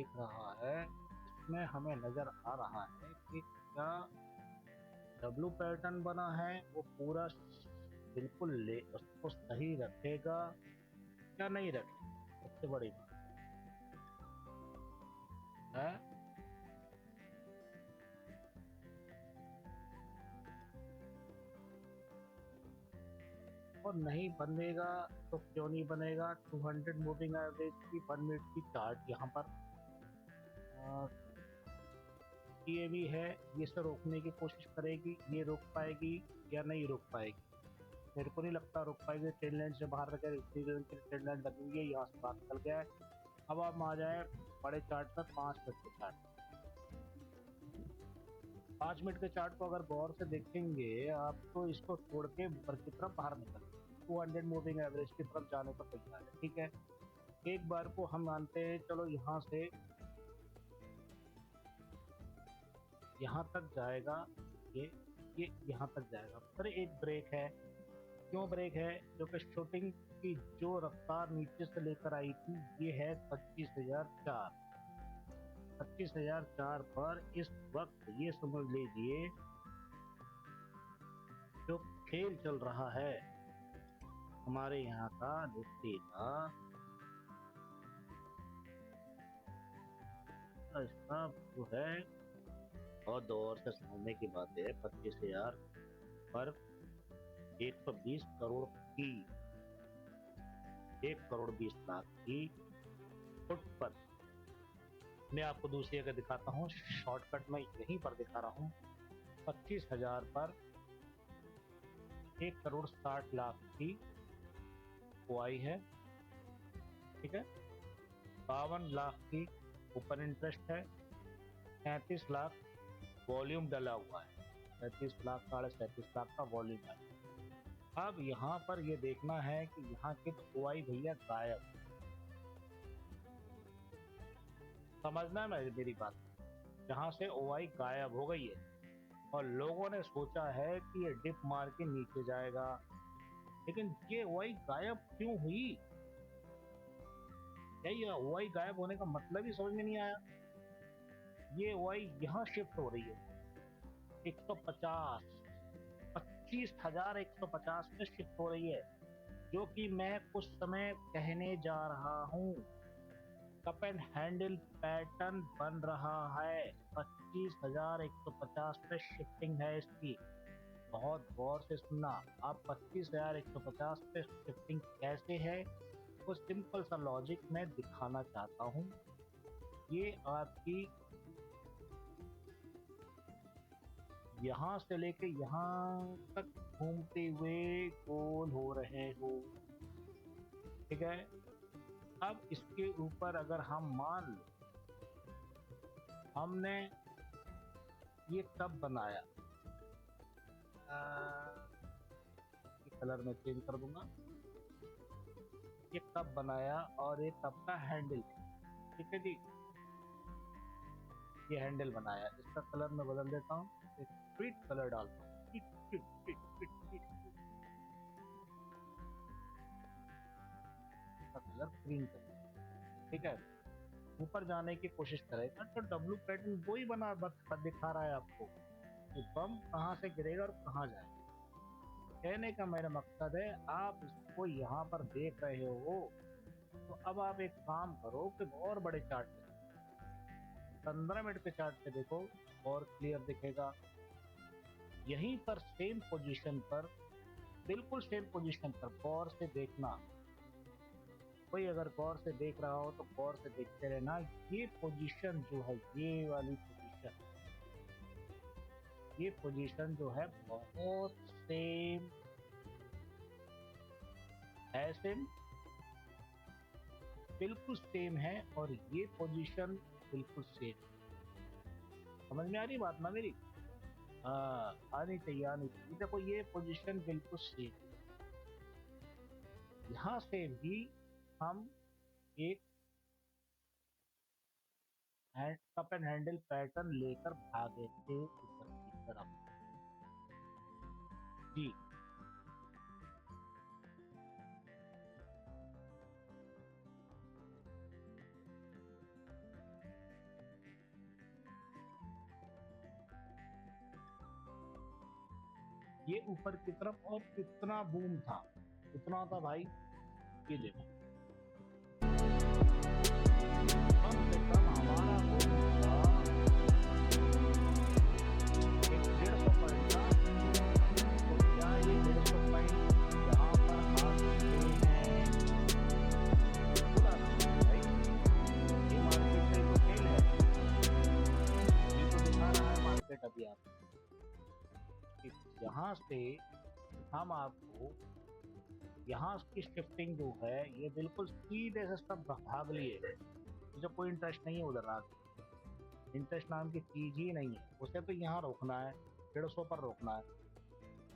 दिख रहा है इसमें हमें नजर आ रहा है कि क्या डब्लू पैटर्न बना है वो पूरा बिल्कुल ले उसको सही रखेगा या नहीं रखेगा, सबसे बड़ी बात है। और नहीं बनेगा तो क्यों नहीं बनेगा। 200 मूविंग एवरेज की 1 मिनट की चार्ट यहाँ पर ये भी है, ये से रोकने की कोशिश करेगी, ये रोक पाएगी या नहीं रोक पाएगी। मेरे को नहीं लगता रोक पाएगी। ट्रेन लाइन से बाहर रखे ट्रेन लाइन लगी हुई है, यहाँ से बाहर निकल गया है। अब आप आ जाए बड़े चार्ट पर, 5 मिनट के चार्ट। 5 मिनट के चार्ट को अगर गौर से देखेंगे आप तो इसको छोड़ के ऊपर की तरफ बाहर निकल 200 मूविंग एवरेज की तरफ जाने को तैयार है। ठीक है, एक बार को हम मानते हैं, चलो यहाँ से यहाँ तक जाएगा, ये यहाँ तक जाएगा। फिर एक ब्रेक है। क्यों ब्रेक है? क्योंकि शूटिंग की जो रफ्तार नीचे से लेकर आई थी ये है 25,004। 25,004 पर इस वक्त ये समझ लीजिए जो खेल चल रहा है हमारे यहाँ का निफ्टी का, इसका जो है और दौर से समझने की बात है। 25,000 पर 120 करोड़ की 1,20,00,000 की फुट पर मैं आपको दूसरी अगर दिखाता हूँ, शॉर्टकट में यहीं पर दिखा रहा हूँ। 25,000 पर 1,60,00,000 की बुआई है। ठीक है, 52 लाख की ऊपर इंटरेस्ट है, 37 लाख वॉल्यूम डला हुआ है। 37 लाख 37.5 लाख का वॉल्यूम है। अब यहाँ पर ये देखना है कि यहाँ की तो बुआई भैया गायब। समझना है मेरी बात, जहाँ से ओआई गायब हो गई है और लोगों ने सोचा है कि ये डिप मार के नीचे जाएगा, लेकिन ये ओआई गायब क्यों हुई? क्या ये ओआई गायब होने का मतलब ही समझ में नहीं आया। ये ओआई यहाँ शिफ्ट हो रही है 150, 25,150 में शिफ्ट हो रही है, जो कि मैं कुछ समय कहने जा रहा हूँ। कप एंड हैंडल पैटर्न बन रहा है, 25,150 पे शिफ्टिंग है इसकी। बहुत गौर से सुनना आप, 25,150 पे शिफ्टिंग कैसे है वो सिंपल सा लॉजिक मैं दिखाना चाहता हूँ। ये आपकी यहाँ से लेके यहाँ तक घूमते हुए गोल हो रहे हो। ठीक है, अब इसके ऊपर अगर हम मान लो हमने ये कब बनाया, ये कलर में चेंज कर दूंगा, ये कब बनाया और ये कब का हैंडल। ठीक है जी, ये हैंडल बनाया, इसका कलर मैं बदल देता हूँ, एक स्वीट कलर डालता हूँ, sweet sweet sweet sweet sweet, इसका कलर ग्रीन कलर। ठीक है, ऊपर जाने की कोशिश करेगा तो डब्लू पैटर्न वही बना दिखा रहा है आपको कि बम कहाँ से गिरेगा और कहाँ जाएगा। कहने का मेरा मकसद है, आप इसको यहाँ पर देख रहे हो तो अब आप एक काम करो कि और बड़े चार्ट पे 15 मिनट के चार्ट पे देखो और क्लियर दिखेगा। यहीं पर सेम पोजीशन पर, बिल्कुल सेम पोजीशन पर गौर से देखना। कोई अगर गौर से देख रहा हो तो गौर से देखते रहना। ये पोजीशन जो है, ये वाली पोजीशन, ये पोजीशन जो है बहुत सेम है, सेम बिल्कुल सेम है, और ये पोजीशन बिल्कुल सेम। समझ में आ रही बात ना मेरी? हाँ, आनी चाहिए आनी चाहिए। देखो ये पोजीशन बिल्कुल सेम, यहाँ से भी हम एक कप एंड हैंडल पैटर्न लेकर भागे थे ऊपर की तरफ। जी, ये ऊपर की तरफ, और कितना बूम था, कितना था भाई, ये देखो कम से कम हमारा बूम था 150 पॉइंट का। तो क्या ये 150 पॉइंट यहाँ पर आ सकते हैं? बिल्कुल आ सकते हैं भाई, ये मार्केट से तो फेल है, ये तो दिखा रहा है मार्केट अभी आप कि यहाँ से हम आपको यहाँ की शिफ्टिंग जो है ये बिल्कुल सीधे से सब भाग लिए, मुझे कोई इंटरेस्ट नहीं है उधर आगे, इंटरेस्ट नाम की चीज ही नहीं है, उसे तो यहाँ रोकना है, 150 पर रोकना है।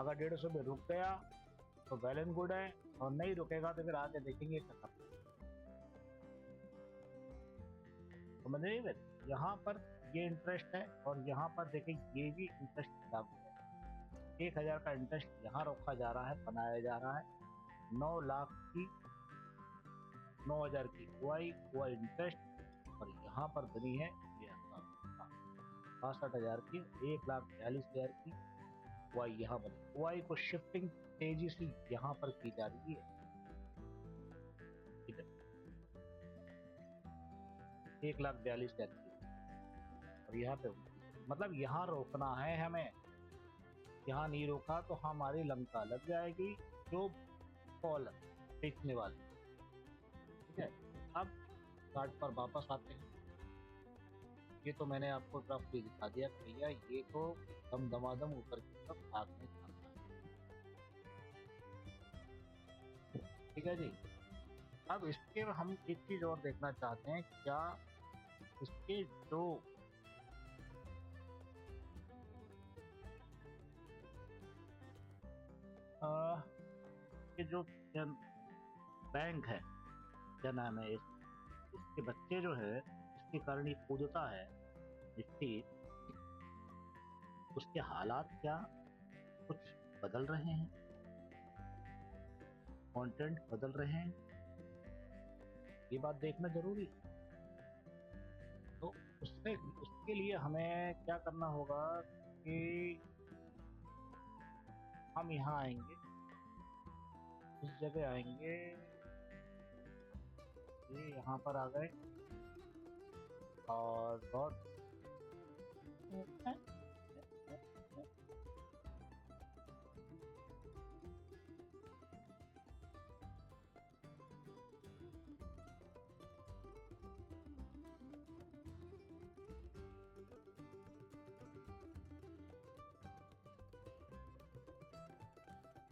अगर 150 पे रुक गया तो वेल एंड गुड है, और नहीं रुकेगा तो फिर आगे देखेंगे क्या करना है। समझ रहे हैं? यहाँ पर ये इंटरेस्ट है, और यहाँ पर देखें ये भी इंटरेस्ट लागू है। 1000 का इंटरेस्ट यहाँ रखा जा रहा है, बनाया जा रहा है। 9 लाख की 9000 की हुआ इंटरेस्ट, और यहाँ पर बनी है ये 62,000 की, 1,42,000 की हुआ यहाँ बनी। हुआ को शिफ्टिंग तेजी से यहाँ पर की जा रही है, 1,42,000 की, और यहाँ पे मतलब यहाँ रोकना है हमें, यहाँ नहीं रोका तो हमारी लंका लग जाएगी जो कॉल बेचने वाले। ठीक है, अब चार्ट पर वापस आते हैं। ये तो मैंने आपको रफली दिखा दिया भैया, ये तो दम दमादम ऊपर की तरफ भागने जाता है। ठीक है जी, अब इसके हम एक चीज और देखना चाहते हैं, क्या इसके जो ये जो बैंक है, क्या नाम है इसके बच्चे जो है, इसके कारण ये कूदता है निफ्टी, उसके हालात क्या कुछ बदल रहे हैं, कंटेंट बदल रहे हैं, ये बात देखना जरूरी है। तो उसके लिए हमें क्या करना होगा कि हम यहाँ आएंगे, इस जगह आएंगे, ये यहाँ पर आ गए, और डॉट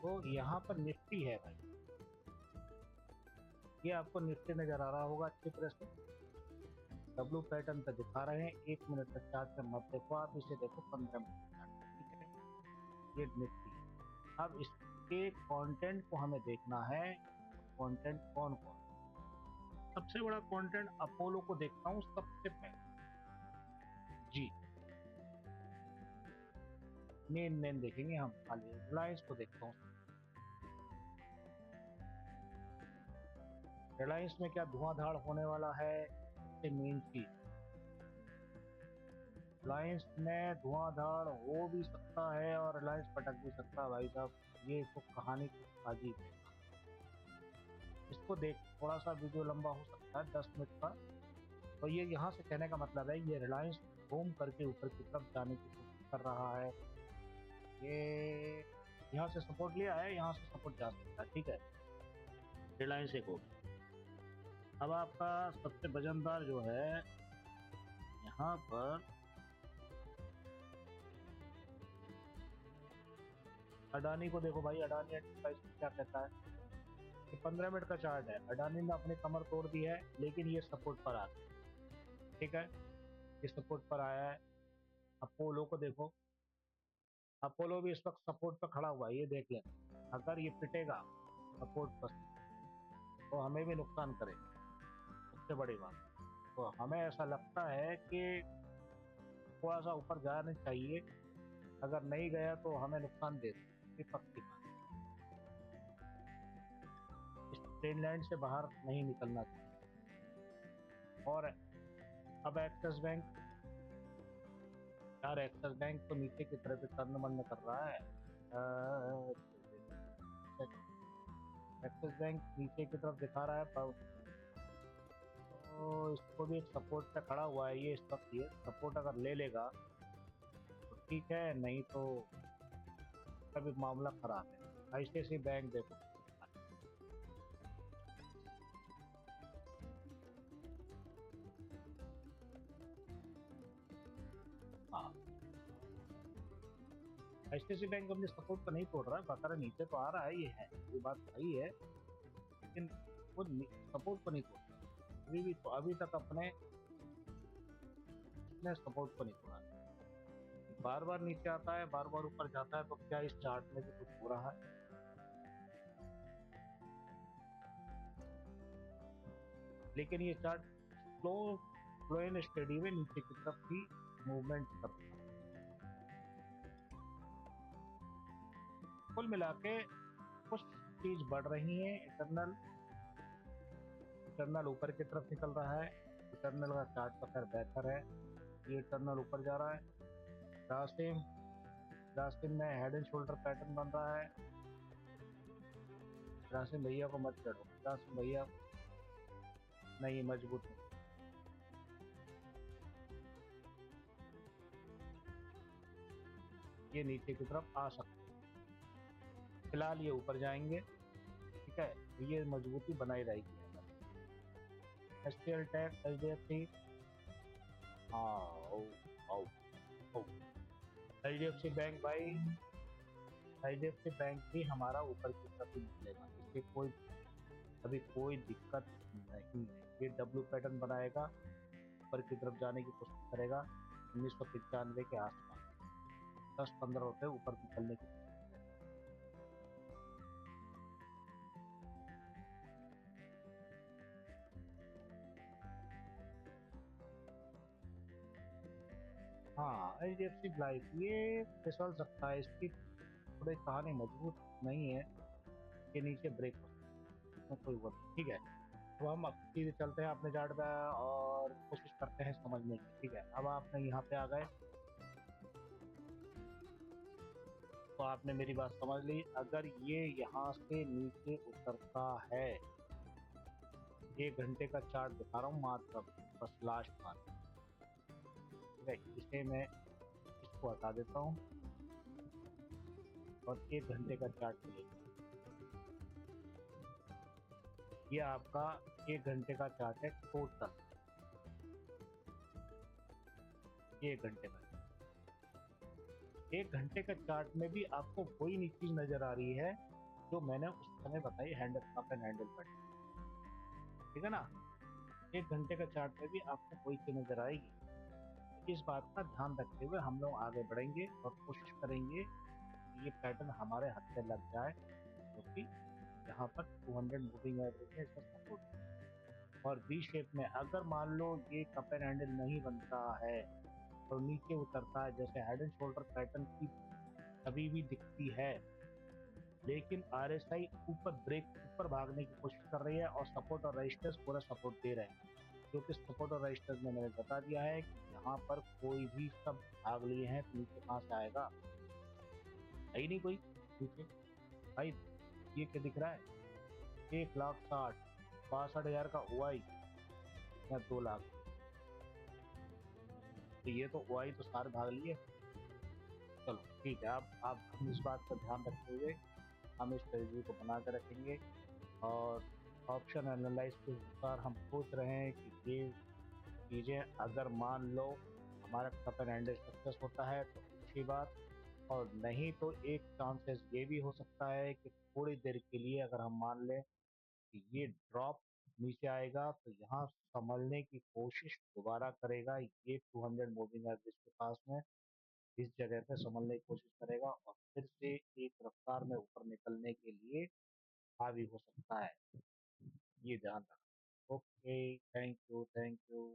तो यहाँ पर निफ्टी है भाई, ये आपको निफ्टी नजर आ रहा होगा अच्छी तरह से, डब्लू पैटर्न पे दिखा रहे हैं, 1 मिनट का चार्ट पे मत देखो आप, इसे देखो 15 मिनट का चार्ट। ठीक है, ये निफ्टी है। अब इसके कंटेंट को हमें देखना है, कंटेंट कौन कौन, सबसे बड़ा कंटेंट अपोलो को देखता हूँ सबसे पहले जी, मेन देखेंगे हम, खाली रिलायंस को देखता हूँ। रिलायंस में क्या धुआंधाड़ होने वाला है, सबसे मेन चीज, रिलायंस में धुआंधाड़ हो भी सकता है और रिलायंस पटक भी सकता है भाई साहब, ये तो कहानी कुछ अजीब है। इसको देख, थोड़ा सा वीडियो लंबा हो सकता है 10 मिनट का, तो ये यहाँ से कहने का मतलब है ये रिलायंस घूम करके ऊपर की तरफ जाने की कोशिश कर रहा है, ये यहाँ से सपोर्ट लिया है, यहाँ से सपोर्ट जा सकता है। ठीक है, रिलायंस एक हो। अब आपका सबसे वजनदार जो है यहाँ पर अडानी को देखो भाई, अडानी एंटरप्राइज क्या कहता है, ये 15 मिनट का चार्ट है, अडानी ने अपनी कमर तोड़ दी है, लेकिन ये सपोर्ट पर आ गया। ठीक है, ये सपोर्ट पर आया है। अपोलो को देखो, अपोलो भी इस वक्त सपोर्ट पर खड़ा हुआ है, ये देख लें, अगर ये पिटेगा सपोर्ट पर तो हमें भी नुकसान करेगा, सबसे बड़ी बात। तो हमें ऐसा लगता है कि थोड़ा सा ऊपर जाना चाहिए, अगर नहीं गया तो हमें नुकसान दे सकती, पक्की बात, इस ट्रेन लाइन से बाहर नहीं निकलना चाहिए। और अब एक्सिस बैंक, यार एक्सिस बैंक तो नीचे की तरफ टर्न बंद कर रहा है, एक्सिस बैंक नीचे की तरफ दिखा रहा है पर तो इसको भी एक सपोर्ट पे खड़ा हुआ है ये सपोर्ट अगर ले लेगा तो ठीक है, नहीं तो अभी मामला खराब है। आईसीआईसी बैंक देखो। हाँ, आईसीआईसी बैंक अपने सपोर्ट को नहीं तोड़ रहा है, बकारा नीचे तो आ रहा है, ये बात सही है, लेकिन वो सपोर्ट को नहीं तोड़ रहा। अभी तक अपने सपोर्ट को नहीं तोड़ा। बार बार नीचे आता है, बार बार ऊपर जाता है, तो क्या इस चार्ट में भी कुछ हो रहा है? लेकिन ये chart slow slow and study में नीचे की तरफ ही मूवमेंट करता है। कुल मिला के कुछ चीज बढ़ रही है। इटरनल ऊपर की तरफ निकल रहा है। इटरनल का चार्ट तो खैर बेहतर है। ये इटरनल ऊपर जा रहा है। रासिम रासिम में हेड एंड शोल्डर पैटर्न बन रहा है। रासिम भैया को मत चढ़ो, रासिम भैया नहीं, मजबूत नहीं। ये नीचे की तरफ आ सकते हैं। फिलहाल ये ऊपर जाएंगे, ठीक है, तो ये मजबूती बनाई रहेगी। एसटीएल टैग एचडीएफसी, हाँ, ओ, ओ, एचडीएफसी बैंक भाई, एचडीएफसी बैंक भी हमारा ऊपर की तरफ ही निकलेगा, इससे अभी कोई दिक्कत नहीं है। ये डब्ल्यू पैटर्न बनाएगा, ऊपर की तरफ जाने की कोशिश करेगा 1995 के आसपास, 10-15 रुपए ऊपर निकलने की। हाँ, एचडीएफसी लाइफ ये फिसल सकता है, इसकी थोड़ी कहानी मजबूत नहीं है। ये नीचे ब्रेक हो सकता है, कोई वो नहीं, ठीक है। तो हम अब सीधे चलते हैं अपने चार्ट पे और कोशिश करते हैं समझने की, ठीक है। अब आपने यहाँ पे आ गए तो आपने मेरी बात समझ ली। अगर ये यहाँ से नीचे उतरता है, 1 घंटे का चार्ट दिखा रहा हूँ मात्र, बस लास्ट मार्क, ठीक है। इसे मैं इसको हटा देता हूँ और 1 घंटे का चार्ट मिलेगा। ये आपका 1 घंटे का चार्ट है टोटल, ये 1 घंटे का। 1 घंटे का चार्ट में भी आपको वही चीज नजर आ रही है जो मैंने उस समय बताई, handle up and handle pattern, ठीक है ना। 1 घंटे का चार्ट में भी आपको वही चीज नजर आएगी। तो इस बात का ध्यान रखते हुए हम लोग आगे बढ़ेंगे और कोशिश करेंगे कि ये पैटर्न हमारे हाथ में लग जाए, क्योंकि यहाँ पर 200 मूविंग एवरेज है, इसका सपोर्ट। और बी शेप में अगर मान लो ये कप एंड हैंडल नहीं बनता है और नीचे उतरता है, जैसे हेड एंड शोल्डर पैटर्न की अभी भी दिखती है, लेकिन आरएसआई ऊपर भागने की कोशिश कर रही है और सपोर्ट और रजिस्टर्स पूरा सपोर्ट दे रहे हैं। जो कि सपोर्ट और रजिस्टर्स में मैंने बता दिया है कि यहाँ पर कोई भी सब भाग लिए हैं तो नीचे कहाँ से आएगा, है ही नहीं कोई नीचे भाई। ये क्या दिख रहा है, 1,60,000, 62,000 का ओआई या 2 लाख, तो ये तो ओआई तो सारे भाग लिए। चलो ठीक है, आप हम इस बात का ध्यान रखते हुए हम इस स्ट्रेटजी को बना कर रखेंगे। और ऑप्शन एनालाइज के अनुसार हम सोच रहे हैं कि ये चीज़ें अगर मान लो हमारा कप एंड हैंडल सक्सेस होता है तो अच्छी बात, और नहीं तो एक चांसेस ये भी हो सकता है कि थोड़ी देर के लिए अगर हम मान लें कि ये ड्रॉप नीचे आएगा तो यहाँ संभलने की कोशिश दोबारा करेगा, ये 200 मूविंग एवरेज के पास में इस जगह पे संभलने की कोशिश करेगा और फिर से एक रफ्तार में ऊपर निकलने के लिए हावी हो सकता है, ये ध्यान रखना। Okay, thank you, thank you.